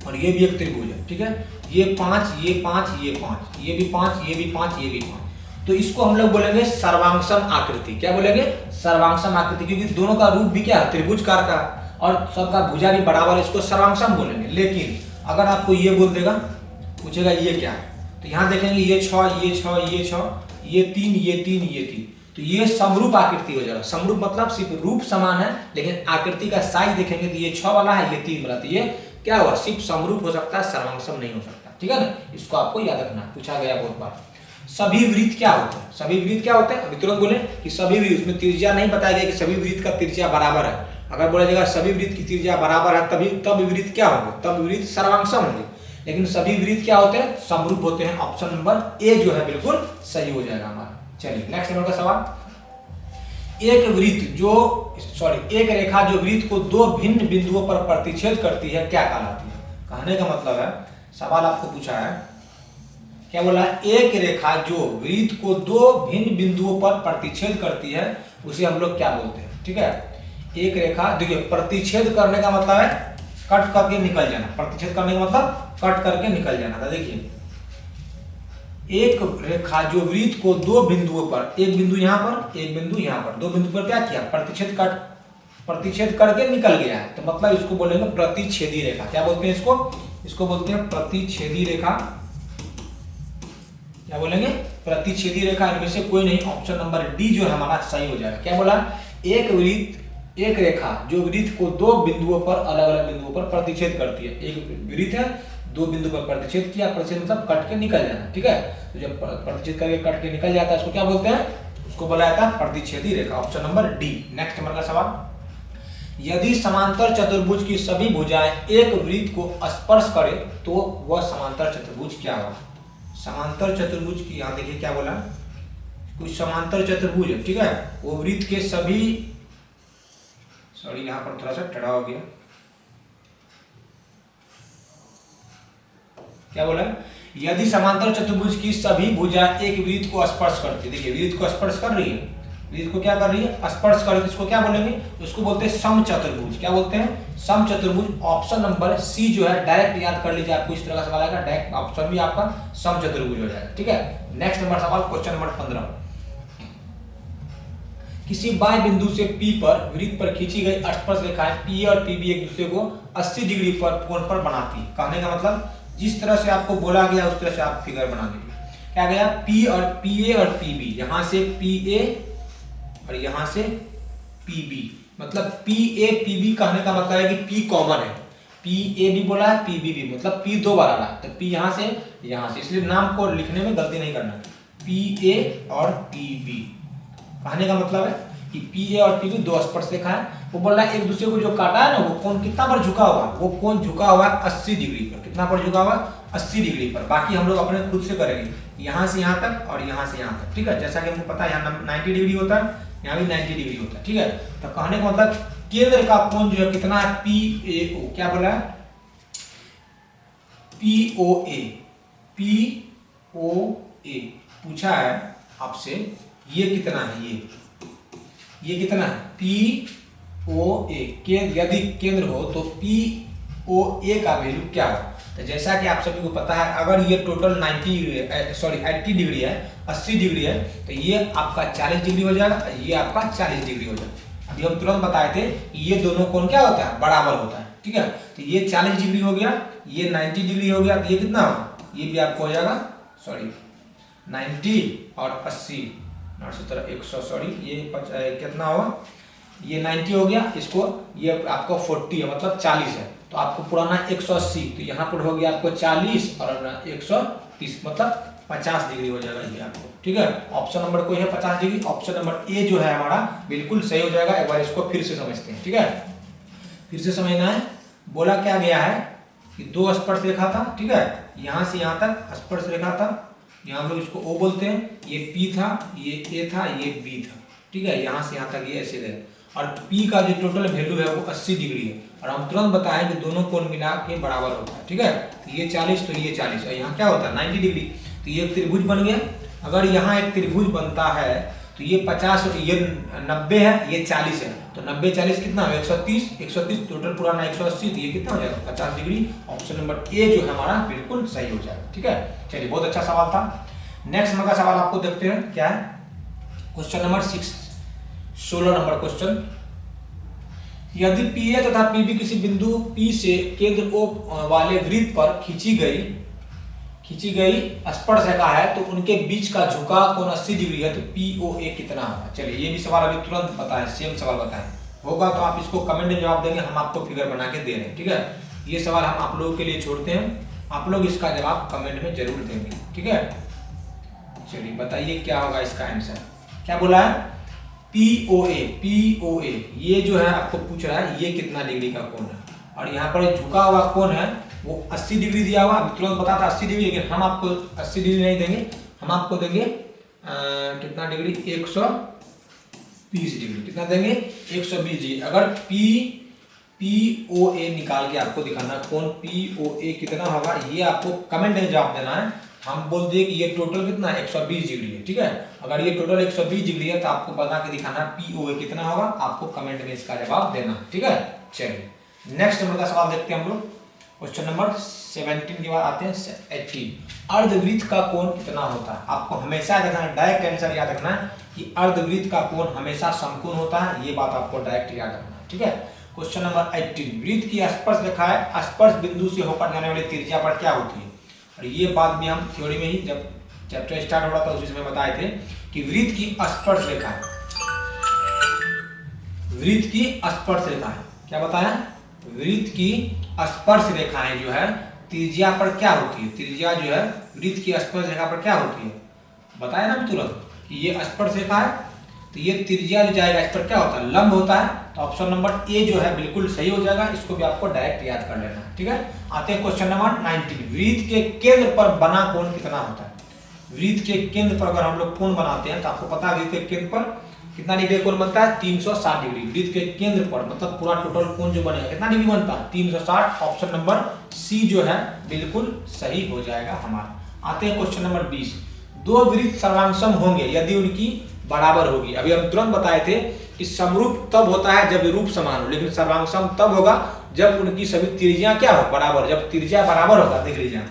और ये भी एक त्रिभुज है, ठीक है। ये 5, ये 5, ये 5, ये भी 5, ये भी 5, ये भी 5, तो इसको हम लोग बोलेंगे सर्वांगसम आकृति। क्या बोलेंगे, सर्वांगसम आकृति, क्योंकि दोनों का रूप भी क्या है, त्रिभुजकार का, और सबका भुजा भी बराबर है, इसको सर्वांगसम बोलेंगे। लेकिन अगर आपको ये बोल देगा, पूछेगा ये क्या है, तो यहाँ देखेंगे ये 6, ये 6, ये 6, ये 3, ये 3, ये 3, तो ये समरूप आकृति हो जाएगा। समरूप मतलब सिर्फ रूप समान है, लेकिन आकृति का साइज देखेंगे तो ये 6 वाला है, ये 3 वाला, तो ये क्या हुआ, सिर्फ समरूप हो सकता है, सर्वांगसम नहीं हो सकता, ठीक है ना। इसको आपको याद रखना, पूछा गया बहुत बार। सभी वृत्त क्या होते हैं, सभी वृत्त क्या होते हैं, अभी तुरंत बोले कि सभी वृत्त, उसमें त्रिज्या नहीं बताया गया कि सभी वृत्त का त्रिज्या बराबर है। अगर बोला जाएगा सभी वृत्त की त्रिज्या बराबर है तब वृत्त क्या होंगे, तब वृत्त सर्वांगसम होंगे। लेकिन सभी वृत्त क्या होते हैं, समरूप होते हैं। ऑप्शन नंबर ए जो है बिल्कुल सही हो जाएगा हमारा। चलिए नेक्स्ट नंबर का सवाल। एक रेखा जो वृत्त को 2 भिन्न बिंदुओं पर प्रतिच्छेद करती है क्या कहलाती है। कहने का मतलब है, सवाल आपको पूछा है, क्या बोला है, एक रेखा जो वृत्त को 2 भिन्न बिंदुओं पर प्रतिच्छेद करती है उसे हम लोग क्या बोलते हैं, ठीक है। एक रेखा, देखिए प्रतिच्छेद करने का मतलब है कट करके निकल जाना, प्रतिच्छेद करने का मतलब कट करके निकल जाना था। देखिए एक रेखा जो वृत्त को 2 बिंदुओं पर, एक बिंदु यहाँ पर, एक बिंदु यहाँ पर, 2 बिंदु पर क्या किया, प्रतिच्छेद करके निकल गया है, तो मतलब इसको बोलेंगे प्रतिच्छेदी रेखा। क्या बोलते हैं इसको बोलते हैं प्रतिच्छेदी रेखा। क्या बोलेंगे, प्रतिच्छेदी रेखा। इनमें से कोई नहीं, ऑप्शन नंबर डी जो है हमारा सही हो जाएगा। क्या बोला, एक रेखा जो वृत्त को 2 बिंदुओं पर, अलग अलग बिंदुओं पर प्रतिच्छेद करती है। एक वृत्त है, 2 बिंदु पर प्रतिच्छेद किया, प्रतिच्छेद मतलब कट के निकल जाना, ठीक है। तो जब प्रतिच्छेद करके कट के निकल जाता है उसको क्या बोलते हैं, उसको बोला जाता है प्रतिच्छेदी रेखा। Option number D. Next number का सवाल। यदि समांतर चतुर्भुज की सभी भुजाएं एक वृत्त को स्पर्श करे तो वह समांतर चतुर्भुज क्या होगा। समांतर चतुर्भुज की, यहाँ देखिए क्या बोला, कुछ समांतर चतुर्भुज है, ठीक है, वो वृत्त के सभी, सॉरी यहाँ पर थोड़ा सा टेढ़ा हो गया, क्या बोला, यदि समांतर चतुर्भुज की सभी भुजा एक वृत्त को स्पर्श करती है। देखिए वृत्त को स्पर्श कर रही है, वृत्त को क्या कर रही है, स्पर्श कर रही है, इसको क्या बोलेंगे, उसको बोलते हैं समचतुर्भुज। क्या बोलते हैं, समचतुर्भुज। ऑप्शन नंबर सी जो है डायरेक्ट याद कर लीजिए, आपको इस तरह का सवाल आएगा, डायरेक्ट ऑप्शन भी आपका समचतुर्भुज हो जाएगा, ठीक है। नेक्स्ट नंबर सवाल, क्वेश्चन नंबर 15। किसी बाह्य बिंदु से P पर वृत्त पर खींची गई स्पर्श रेखाएं PA और PB एक दूसरे को 80 डिग्री पर कोण पर बनाती है। कहने का मतलब जिस तरह से आपको बोला गया उस तरह से आप फिगर बना दीजिए। क्या गया, PA और PB, यहाँ से PA और यहाँ से PB, मतलब PA PB कहने का मतलब है कि P कॉमन है, PA भी बोला है PB भी, मतलब P 2 बार आ रहा है, तो P यहाँ से, इसलिए नाम को लिखने में गलती नहीं करना। PA और PB कहने का मतलब है कि PA और PB 2 स्पर्श रेखा है। वो बोल रहा है एक दूसरे को जो काटा है ना, वो कोण कितना पर झुका हुआ है, वो कोण झुका हुआ है 80 डिग्री पर। कितना पर झुका हुआ है, 80 डिग्री पर। बाकी हम लोग अपने खुद से करेंगे, यहाँ से यहाँ तक और यहाँ से यहाँ तक, ठीक है। जैसा कि हमको पता है यहाँ 90 डिग्री होता है, यहाँ भी 90 डिग्री होता है, ठीक है। तो कहने का मतलब केंद्र का कोण जो है कितना है, PAO, क्या बोला है, POA, POA पूछा है आपसे, ये कितना है, ये कितना है, POA। यदि केंद्र हो तो POA का वैल्यू क्या हो। तो जैसा कि आप सभी को पता है, अगर ये टोटल 80 डिग्री है, 80 डिग्री है, तो ये आपका 40 डिग्री हो जाएगा, ये आपका 40 डिग्री हो जाएगा। अभी हम तुरंत बताए थे ये दोनों कोण क्या होता है, बराबर होता है, ठीक है। तो ये 40 डिग्री हो गया, ये 90 डिग्री हो गया, तो ये कितना होगा, ये भी आपको हो जाएगा 90 और 80 100, सॉरी ये कितना होगा, ये 90 हो गया, इसको ये आपको 40 है, मतलब 40 है, तो आपको पुराना 180, तो यहाँ पर हो गया आपको 40 और 130, मतलब 50 डिग्री हो जाएगा ये आपको, ठीक है। ऑप्शन नंबर कोई है 50 डिग्री, ऑप्शन नंबर ए जो है हमारा बिल्कुल सही हो जाएगा। एक बार इसको फिर से समझते हैं, ठीक है, फिर से समझना है। बोला क्या गया है कि दो स्पर्श रेखा था, ठीक है, यहाँ से यहाँ तक स्पर्श रेखा था, यहाँ हम लोग इसको O बोलते हैं, ये P था, ये A था, ये B था, ठीक है, यहाँ से यहाँ तक ये ऐसे गए, और P का जो टोटल वैल्यू है वो 80 डिग्री है, और हम तुरंत बताएं कि दोनों कोण मिला के बराबर होता है, ठीक है। तो ये 40 तो ये 40, और यहाँ क्या होता है 90 डिग्री, तो ये एक त्रिभुज बन गया। अगर यहाँ एक त्रिभुज बनता है तो ये 50, ये 90 है, ये 40 है, तो 90 40 कितना है 130 टोटल पुराना 180, तो ये कितना हो जाएगा 50 डिग्री। ऑप्शन नंबर ए जो है हमारा बिल्कुल सही हो जाएगा, ठीक है। चलिए, बहुत अच्छा सवाल था। नेक्स्ट नंबर का सवाल आपको देखते हैं क्या है, क्वेश्चन नंबर 16 नंबर क्वेश्चन। यदि PA तथा PB किसी बिंदु P से केंद्र O वाले वृत्त पर खींची गई स्पर्श रेखा है, तो उनके बीच का झुकाव कोण 80 डिग्री है, तो POA कितना होगा। चलिए, ये भी सवाल अभी तुरंत बताएं, सेम सवाल बताएं, होगा तो आप इसको कमेंट में जवाब देंगे, हम आपको फिगर बना के दे रहे हैं, ठीक है। ये सवाल हम आप लोगों के लिए छोड़ते हैं, आप लोग इसका जवाब कमेंट में जरूर देंगे, ठीक है। चलिए, बताइए क्या होगा इसका आंसर। क्या बोला है, POA, ये जो है आपको पूछ रहा है ये कितना डिग्री का कोण है, और यहाँ पर झुका हुआ कोण है वो 80 डिग्री दिया हुआ, अभी तुरंत बता था 80 डिग्री, लेकिन हम आपको 80 डिग्री नहीं देंगे, हम आपको देंगे कितना डिग्री, 120 डिग्री। कितना देंगे, 120 डिग्री। अगर POA निकाल के आपको दिखाना कोण POA कितना होगा, ये आपको कमेंट में जवाब देना है। हम बोल दिए कि ये टोटल कितना है 120 डिग्री है, ठीक है। अगर ये टोटल 120 डिग्री है तो आपको बता के दिखाना POA कितना होगा, आपको कमेंट में इसका जवाब देना, ठीक है। चलिए, नेक्स्ट नंबर का सवाल देखते हैं हम लोग। क्वेश्चन नंबर 17 के बाद आते हैं 18। अर्धवृत्त का कोण कितना होता है। आपको हमेशा याद रखना है, डायरेक्ट आंसर याद रखना है कि अर्धवृत्त का कोण हमेशा समकोण होता है, ये बात आपको डायरेक्ट याद रखना है, ठीक है। क्वेश्चन नंबर 18, वृत्त की स्पर्श रेखा है, स्पर्श बिंदु से होकर जाने वाली त्रिज्या पर क्या होती है। और ये बात भी हम थ्योरी में ही जब चैप्टर स्टार्ट हो रहा था उसी समय बताए थे कि वृत्त की स्पर्श रेखा है, वृत्त की स्पर्श रेखा है, क्या बताया, वृत्त की स्पर्श रेखाएं जो है त्रिज्या पर क्या होती है, त्रिज्या जो है वृत्त की स्पर्श रेखा पर क्या होती है, बताया ना तुरंत कि ये स्पर्श रेखा है, तो ये त्रिज्या जो जाएगा इस पर क्या होता है, लंब होता है। तो ऑप्शन नंबर ए जो है बिल्कुल सही हो जाएगा, इसको भी आपको डायरेक्ट याद कर लेना है, ठीक है। आते हैं क्वेश्चन नंबर 19, वृत्त के केंद्र पर बना कोण कितना होता है। वृत्त के केंद्र पर अगर हम लोग कोण बनाते हैं तो आपको पता है वृत्त के केंद्र पर कितना डिग्री कोण बनता है, 360 डिग्री। वृत्त के केंद्र पर मतलब पूरा टोटल कोण जो बनेगा कितना डिग्री बनता है, 360। ऑप्शन नंबर सी जो है बिल्कुल सही हो जाएगा हमारा। आते हैं क्वेश्चन नंबर 20, दो वृत्त सर्वांगसम होंगे यदि उनकी बराबर होगी। अभी हम तुरंत बताए थे कि समरूप तब होता है जब रूप समान हो, लेकिन सर्वांगसम तब होगा जब उनकी सभी त्रिज्या क्या हो, बराबर। जब त्रिज्या बराबर होगा, देख लीजिए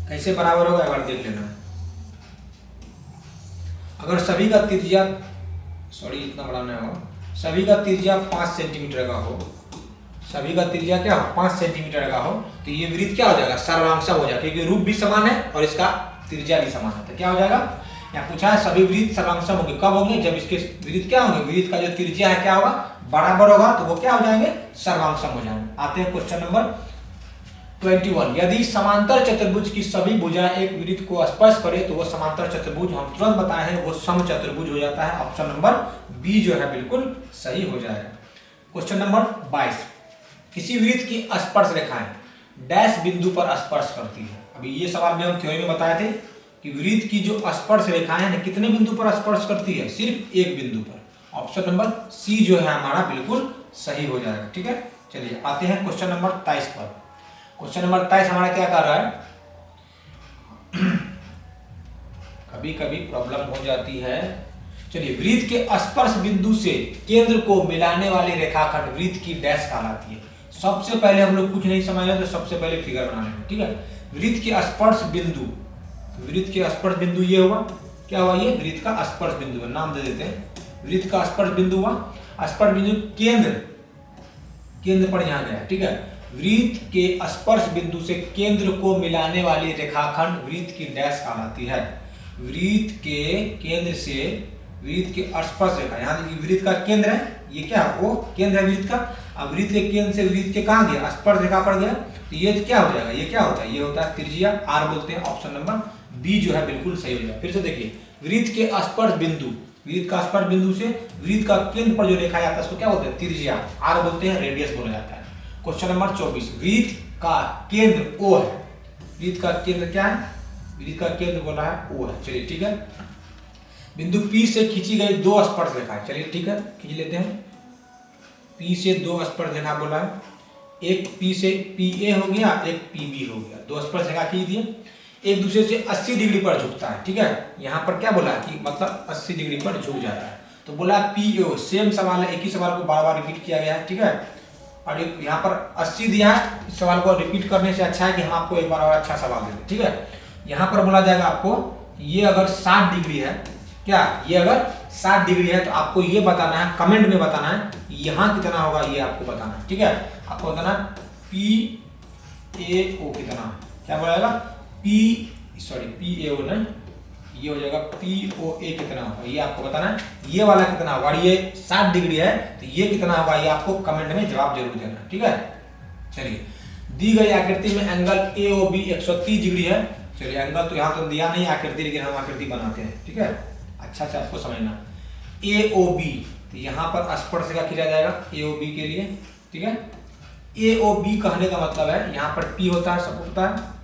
कैसे बराबर होगा, एक बार देख लेना। अगर सभी का त्रिज्या, सॉरी इतना बड़ा नहीं होगा, सभी का त्रिज्या 5 सेंटीमीटर का हो, सभी का त्रिज्या क्या हो 5 सेंटीमीटर का हो, तो ये वृत्त क्या हो जाएगा, सर्वांगसम हो जाएगा, क्योंकि रूप भी समान है और इसका त्रिज्या भी समान है। तो क्या हो जाएगा, यहाँ पूछा है सभी वृत्त सर्वांगसम होंगे, कब होंगे, जब इसके वृत्त क्या होंगे, वृत्त का जो त्रिज्या है क्या होगा, बराबर होगा, तो वो क्या हो जाएंगे, सर्वांगसम हो जाएंगे। आते हैं क्वेश्चन नंबर 21, यदि समांतर चतुर्भुज की सभी भुजाएं एक वृत्त को स्पर्श करे तो वो समांतर चतुर्भुज, हम तुरंत बताए हैं वो समचतुर्भुज हो जाता है। ऑप्शन नंबर बी जो है बिल्कुल सही हो जाएगा। क्वेश्चन नंबर 22, किसी वृत्त की स्पर्श रेखाएं डैश बिंदु पर स्पर्श करती है। अभी ये सवाल भी हम थ्योरी में बताए थे, कि वृत्त की जो स्पर्श रेखाएं हैं कितने बिंदु पर स्पर्श करती है, सिर्फ एक बिंदु पर। ऑप्शन नंबर सी जो है हमारा बिल्कुल सही हो जाएगा। ठीक है, चलिए आते हैं क्वेश्चन नंबर 23 पर। क्वेश्चन नंबर 23 हमारा क्या कर रहा है, कभी कभी प्रॉब्लम हो जाती है। चलिए, वृत्त के स्पर्श बिंदु से केंद्र को मिलाने वाली रेखाखंड वृत्त की डैश कहलाती है। सबसे पहले हम लोग कुछ नहीं समझे तो सबसे पहले फिगर बना लेंगे। ठीक है, वृत्त के स्पर्श बिंदु, वृत्त के स्पर्श बिंदु ये हुआ, क्या हुआ, ये वृत्त का स्पर्श बिंदु है, नाम दे देते हैं वृत्त का स्पर्श बिंदु हुआ। स्पर्श बिंदु केंद्र पर यहाँ गया। ठीक है, वृत्त के स्पर्श बिंदु से केंद्र को मिलाने वाली रेखाखंड वृत्त की डैश कहलाती है। वृत्त के केंद्र से वृत्त के स्पर्श रेखा, यहाँ देखिए वृत्त का केंद्र है, ये क्या वो केंद्र है वृत्त का। अब वृत्त के केंद्र से वृत्त के कहाँ गया, स्पर्श रेखा पर गया, तो ये क्या हो जाएगा, ये क्या होता है, ये होता है त्रिज्या, आर बोलते हैं। ऑप्शन नंबर बी जो है बिल्कुल सही हो जाएगा। फिर से देखिए, वृत्त के स्पर्श बिंदु, वृत्त का स्पर्श बिंदु से वृत्त का केंद्र पर जो रेखा जाता है उसको क्या बोलते हैं, त्रिज्या, आर बोलते हैं, रेडियस बोला जाता है। क्वेश्चन नंबर 24, वृत्त का केंद्र ओ है, वृत्त का केंद्र क्या है, वृत्त का केंद्र बोला है ओ है। चलिए ठीक है, बिंदु P से खींची गई दो स्पर्श रेखाएं, चलिए ठीक है खींच लेते हैं। P से दो स्पर्श रेखा बोला है, एक P से PA हो गया, एक PB हो गया, दो स्पर्श रेखा खींच दिए, एक दूसरे से 80 डिग्री पर झुकता है। ठीक है, यहाँ पर क्या बोला कि मतलब 80 डिग्री पर झुक जाता है, तो बोला PO, सेम सवाल है, एक ही सवाल को बार बार रिपीट किया गया है। ठीक है, और यहाँ पर 80 दिया है, इस सवाल को रिपीट करने से अच्छा है कि हम आपको एक बार और अच्छा सवाल दे दें। ठीक है, यहाँ पर बोला जाएगा आपको, ये अगर 60 डिग्री है, क्या ये अगर 60 डिग्री है तो आपको ये बताना है, कमेंट में बताना है यहाँ कितना होगा, ये आपको बताना है। ठीक है, आपको बताना PAO कितना, क्या बोलेगा PAO नहीं, ये हो जाएगा POA कितना होगा, ये आपको बताना है। ये वाला कितना होगा, ये 60 डिग्री है तो ये कितना होगा, ये आपको कमेंट में जवाब जरूर देना। ठीक है, चलिए, दी गई आकृति में एंगल AOB 130 डिग्री है। चलिए, एंगल तो यहाँ तो दिया नहीं आकृति, लेकिन हम आकृति बनाते हैं। ठीक है, अच्छा से आपको समझना, AOB तो यहाँ पर स्पर्श रेखा खींचा जाएगा AOB के लिए। ठीक है, AOB कहने का मतलब है, यहाँ पर P होता है, सब होता है,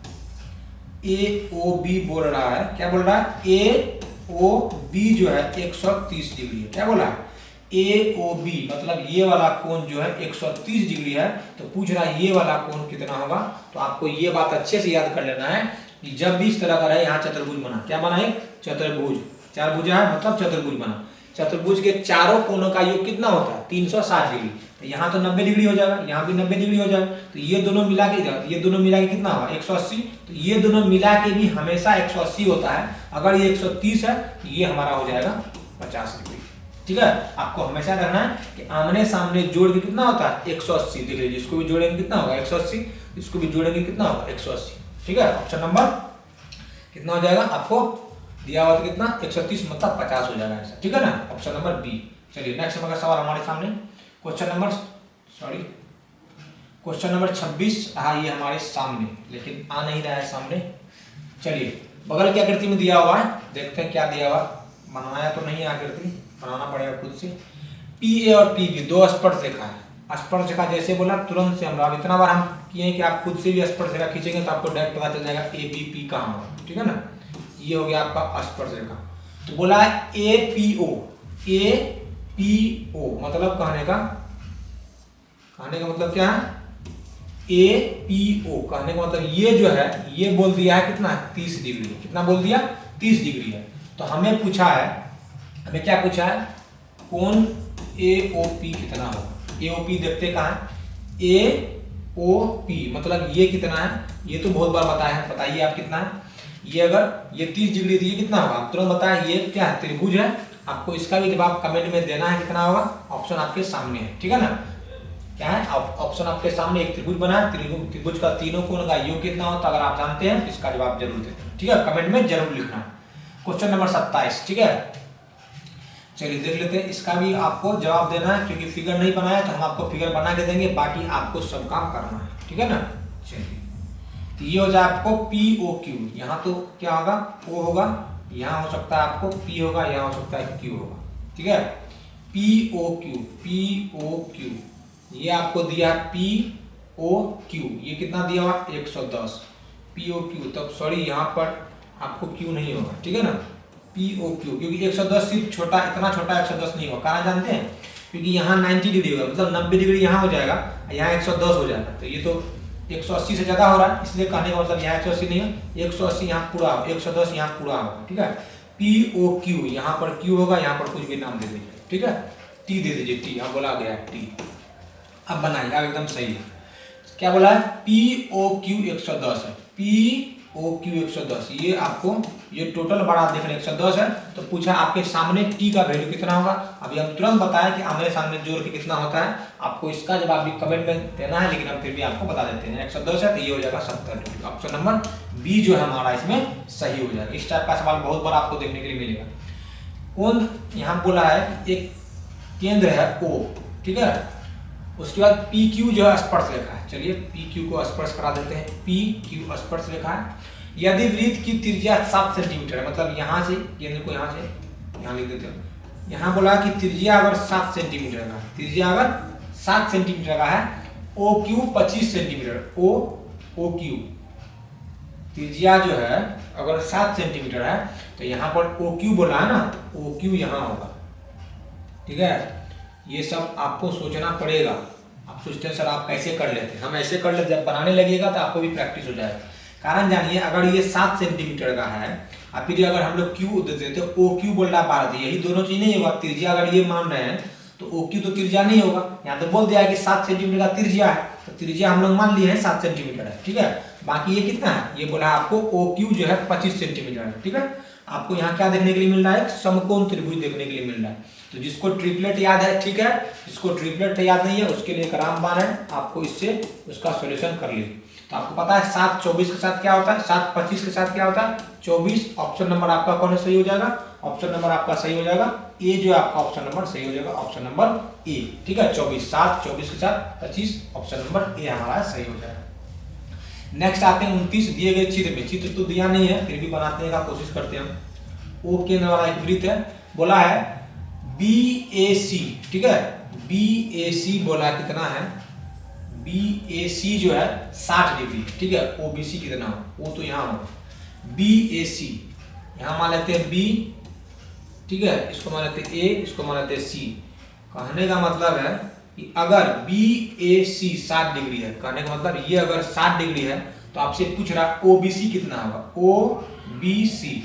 AOB बोल रहा है, क्या बोल रहा है, AOB जो है 130 डिग्री है। क्या बोला है, AOB मतलब ये वाला कोण जो है 130 डिग्री है, तो पूछ रहा है ये वाला कोण कितना होगा। तो आपको ये बात अच्छे से याद कर लेना है कि जब भी इस तरह का रहे, यहाँ चतुर्भुज बना, क्या बना है, चतुर्भुज, चार भुजा है मतलब चतुर्भुज बना, चतुर्भुज के चारों कोनों का योग कितना होता है, 360 डिग्री। तो यहाँ तो 90 डिग्री हो जाएगा, यहाँ भी 90 डिग्री हो जाएगा, तो ये दोनों मिला के ये दोनों मिला के कितना होगा, 180। तो ये दोनों मिला के भी हमेशा 180 होता है। अगर ये 130 है तो ये हमारा हो जाएगा 50 डिग्री। ठीक है, आपको हमेशा रहना है कि आमने सामने जोड़ के कितना होता है, 180 डिग्री। जिसको भी जोड़ेंगे कितना होगा, 180, इसको भी जोड़ेंगे कितना होगा, 180। ठीक है, ऑप्शन नंबर कितना हो जाएगा, आपको दिया हुआ तो कितना, 130 मतलब 50 हो जाएगा आंसर। ठीक है ना, ऑप्शन नंबर बी। चलिए नेक्स्ट नंबर का सवाल हमारे सामने, क्वेश्चन नंबर 26 रहा ये हमारे सामने, लेकिन आ नहीं रहा है सामने। चलिए, बगल की आकृति में दिया हुआ है, देखते हैं क्या दिया हुआ, बनाया तो नहीं आकृति, बनाना पड़ेगा खुद से। PA और PB दो स्पर्श रेखा है, स्पर्श रेखा जैसे बोला तुरंत से हम इतना बार हम किए कि आप खुद से भी स्पर्श रेखा खींचेंगे तो आपको डायरेक्ट पता चल जाएगा ABP कहाँ होगा। ठीक है ना, ये हो गया आपका स्पर्श रेखा। तो बोला है APO मतलब कहने का मतलब क्या है, APO कहने का मतलब ये जो है, ये बोल दिया है कितना, 30 डिग्री। कितना बोल दिया, 30 डिग्री है। तो हमें पूछा है, हमें क्या पूछा है, कोण AOP कितना होगा। AOP देखते कहाँ है, AOP मतलब ये कितना है, ये तो बहुत बार बताया है, बताइए आप कितना है। ये अगर ये 30 डिग्री तो ये कितना होगा, आप तुरंत बताएं, ये क्या है, त्रिभुज है। आपको इसका भी जवाब कमेंट में देना है, कितना होगा, ऑप्शन आपके सामने है। ठीक है ना, क्या है, ऑप्शन आपके सामने, एक त्रिभुज बना है, त्रिभुज का तीनों कोण का योग कितना होता है, अगर आप जानते हैं तो इसका जवाब जरूर दें। ठीक है, कमेंट में जरूर लिखना है। Question number 27। ठीक है, चलिए देख लेते हैं, इसका भी आपको जवाब देना है, क्योंकि फिगर नहीं बनाया तो हम आपको फिगर बना के देंगे, बाकी आपको सब काम करना है। ठीक है ना, चलिए, तो ये हो जाए आपको POQ, यहाँ तो क्या होगा, O होगा, यहाँ हो सकता है आपको P होगा, यहाँ हो सकता है Q होगा। ठीक है, POQ ये आपको दिया है POQ, ये कितना दिया हुआ, 110 POQ। तब सॉरी यहाँ पर आपको क्यू नहीं होगा, ठीक है ना, POQ, क्योंकि 110 सिर्फ छोटा, इतना छोटा 110 नहीं होगा। कारण जानते हैं, क्योंकि यहाँ 90 डिग्री होगा, मतलब 90 डिग्री यहाँ हो जाएगा, यहाँ 110 हो जाएगा, तो ये तो 180 से ज़्यादा हो रहा है, इसलिए कहने का मतलब यहाँ 180 नहीं है, 180 यहाँ पूरा हो, 110 यहाँ पूरा होगा, ठीक है। POQ यहाँ पर Q होगा, यहाँ पर कुछ भी नाम दे दीजिए, ठीक है, T दे दीजिए, T यहाँ बोला गया है T। अब बनाइए, अब एकदम सही है। क्या बोला है, POQ 110 है, POQ 110, ये आपको ये टोटल बड़ा देख रहे हैं 110 है, तो पूछा आपके सामने T का वैल्यू कितना होगा। अभी हम तुरंत बताया कि आमने सामने जोड़ के कितना होता है, आपको इसका जवाब भी कमेंट में देना है, लेकिन हम फिर भी आपको बता देते हैं। 110 है तो ये हो जाएगा 70। ऑप्शन नंबर बी जो है हमारा इसमें सही हो जाएगा। इस टाइप का सवाल बहुत बार आपको देखने के लिए मिलेगा। कौन यहाँ बोला है कि एक केंद्र है O, ठीक है, उसके बाद PQ जो है स्पर्श रेखा है, चलिए PQ को स्पर्श करा देते हैं, PQ स्पर्श रेखा है। यदि वृत्त की त्रिज्या 7 सेंटीमीटर है, मतलब यहाँ से केंद्र को यहाँ से यहाँ लिख देते हैं, यहाँ बोला कि त्रिज्या अगर 7 सेंटीमीटर का, त्रिज्या अगर 7 सेंटीमीटर का है, OQ 25 सेंटीमीटर, OQ त्रिज्या जो है अगर 7 सेंटीमीटर है, तो यहाँ पर OQ बोला है ना, OQ यहाँ होगा, ठीक है। ये सब आपको सोचना पड़ेगा। आप सोचते हैं सर आप कैसे कर लेते हैं, हम ऐसे कर लेते, जब बनाने लगेगा तो आपको भी प्रैक्टिस हो जाएगा। कारण जानिए, अगर ये 7 सेंटीमीटर का है और फिर अगर हम लोग क्यू देते तो OQ बोल रहा है, यही दोनों चीज नहीं होगा। त्रिज्या अगर ये मान रहे हैं तो OQ तो त्रिज्या नहीं होगा, यहाँ तो बोल दिया है कि 7 सेंटीमीटर का त्रिज्या है, तो त्रिज्या हम लोग मान लिए हैं 7 सेंटीमीटर है, ठीक है। बाकी ये कितना है, ये बोला आपको OQ जो है 25 सेंटीमीटर है, ठीक है। आपको यहाँ क्या देखने के लिए मिल रहा है, समकोण त्रिभुज देखने के लिए मिल रहा है। तो जिसको ट्रिपलेट याद है ठीक है, जिसको ट्रिपलेट याद नहीं है उसके लिए एक रामबाण है, आपको इससे उसका सॉल्यूशन कर लीजिए। तो आपको पता है 7 24 के साथ क्या होता है, 7 25 के साथ क्या होता है 24। ऑप्शन नंबर आपका कौन सही हो जाएगा, ऑप्शन नंबर आपका सही हो जाएगा ए, जो आपका ऑप्शन नंबर सही हो जाएगा, ऑप्शन नंबर ए, ठीक है। 24 7 24 के साथ 25, ऑप्शन नंबर ए हमारा सही हो जाएगा। नेक्स्ट आते हैं 29 दिए गए चित्र में, चित्र तो दिया नहीं है फिर भी बनाने का कोशिश करते हैं हम। ओ केंद्र वाला एक वृत्त है, बोला है BAC, ठीक है, BAC बोला कितना है, BAC जो है 60 डिग्री, ठीक है। OBC कितना हो, O तो यहाँ हो, BAC यहाँ मान लेते हैं B, ठीक है, इसको मान लेते हैं A, इसको मान लेते हैं C। कहने का मतलब है कि अगर BAC 60 डिग्री है, कहने का मतलब ये अगर 60 डिग्री है तो आपसे पूछ रहा OBC कितना होगा, OBC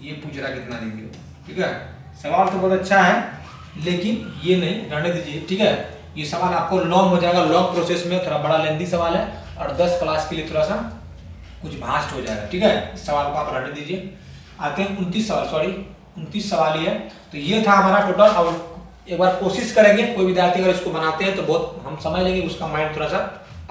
ये पूछ रहा कितना डिग्री होगा, ठीक है। सवाल तो बहुत अच्छा है लेकिन ये नहीं, रहने दीजिए, ठीक है। ये सवाल आपको लॉन्ग हो जाएगा, लॉन्ग प्रोसेस में थोड़ा बड़ा लेंथी सवाल है और 10 क्लास के लिए थोड़ा सा कुछ भास्ट हो जाएगा, ठीक है। इस सवाल को आप रहने दीजिए। आते हैं 29 सवाल, सॉरी 29 सवाल ही है। तो ये था हमारा टोटल, और एक बार कोशिश करेंगे, कोई विद्यार्थी अगर इसको बनाते हैं तो बहुत हम समझ लेंगे उसका माइंड थोड़ा सा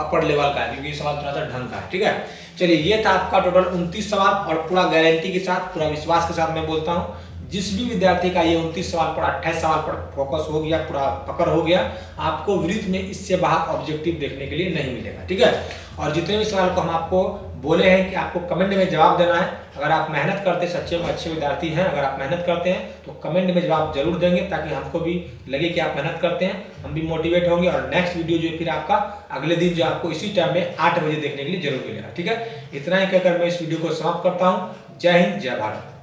अपर लेवल का है, क्योंकि ये सवाल थोड़ा सा ढंग का है, ठीक है। चलिए ये था आपका टोटल 29 सवाल, और पूरा गारंटी के साथ, पूरा विश्वास के साथ मैं बोलता हूँ, जिस भी विद्यार्थी का ये 29 सवाल पर 28 सवाल पर फोकस हो गया, पूरा पकड़ हो गया, आपको वृत्त में इससे बाहर ऑब्जेक्टिव देखने के लिए नहीं मिलेगा, ठीक है। और जितने भी सवाल को हम आपको बोले हैं कि आपको कमेंट में जवाब देना है, अगर आप मेहनत करते, सच्चे में अच्छे विद्यार्थी हैं, अगर आप मेहनत करते हैं तो कमेंट में जवाब जरूर देंगे, ताकि हमको भी लगे कि आप मेहनत करते हैं, हम भी मोटिवेट होंगे। और नेक्स्ट वीडियो जो फिर आपका अगले दिन जो आपको इसी टाइम में 8 बजे देखने के लिए जरूर मिलेगा, ठीक है। इतना ही कहकर मैं इस वीडियो को समाप्त करता हूँ। जय हिंद, जय भारत।